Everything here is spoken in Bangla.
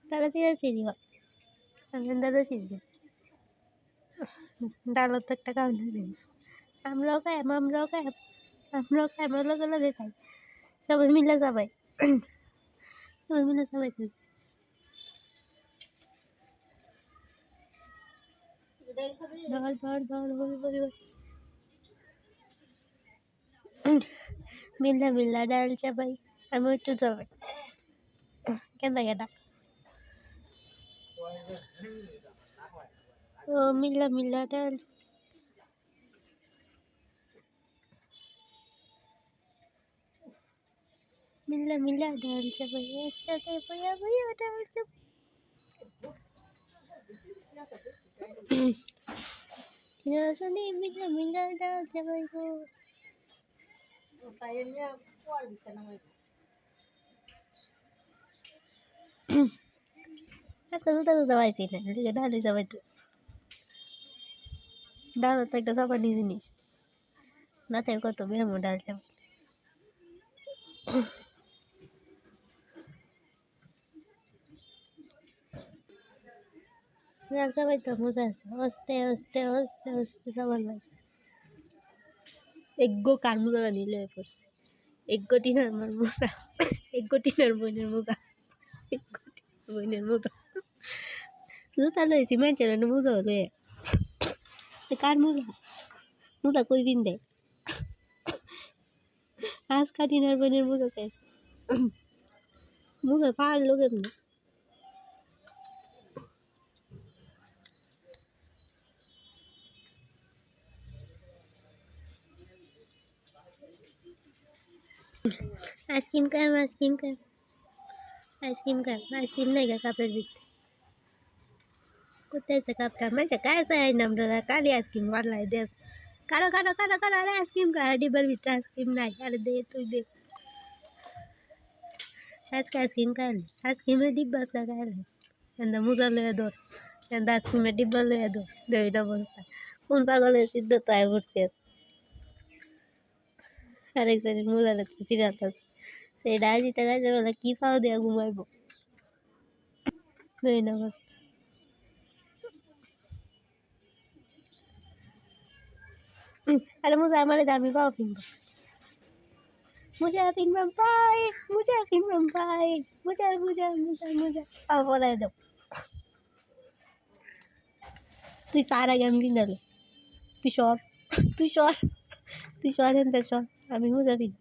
তারা চিরাচিরি হয়, দাদা চিনবে। ডালত তো একটা কারণ নেই, আমরাও খাই, আমরা লগে লগে খাই, সবাই মিলে যাবাই, সবাই মিলে সবাই খাই। মিল্লা মিল্লা ডাল চাবাই, আমি একটু যাবাই কেন কেনা ও মিল্লা মিল্লা ডাল মিল্লা মিল্লা ডাল চাবাই একসাথে বইয়া বইয়া ডাল চাবাই। শুনি মিল্লা মিল্লা ডাল চাবাই গো। আচ্ছা দুটা দুটা পাইছি না, ডালি চাবাই তো ডাল তো একটা চাপানি জিনিস, নাতের কত বেমো ডাল চাবাই। ডাল চাবাই তো মজা আছে, হস্তে হস্তে হস্তে হস্তে চাবার লাগে। এগো কার মুখা নিলে পড়ছে, এগো টিনার মার মুখা, এগো টিনার বোনের মুখা, এগো টিনার বোনের মুখা জুতা লইছি মানুষের মুজা হলে কার মুজা, মুজা কই দিন দেয় আজ কাটিনার বোনের মুজা চাই, মুজা পার লোকের না। आइसक्रीम का आइसक्रीम का आइसक्रीम का आइसक्रीम नहीं का कापेर बिक कुत्ते से कप का मैं कैसे है नंबर काली आइसक्रीम वाला है दे करो करो करो करो अरे आइसक्रीम का डिब्बा बिक आइसक्रीम नहीं अरे दे तू दे आज का आइसक्रीम का आइसक्रीम में डिब्बा का है चंदा मुझे ले दो चंदा आइसक्रीम में डिब्बा ले दो दे इधर बोलता उन पागल है सिद्ध तो है उठते अरे सर मुझे लगता है जाता से डाली तरह से वाला की पाव दे घुमाए वो नहीं ना बस अरे मुझे हमारे दामी पाव फिंग मुझे फिंग पाए मुझे फिंग पाए मुझे मुझे मुझे मुझे अब बोला दो तू सारा गेम भी डाल तू शॉट तू शॉट तू शॉट है तो शॉट अभी मुझे फिंग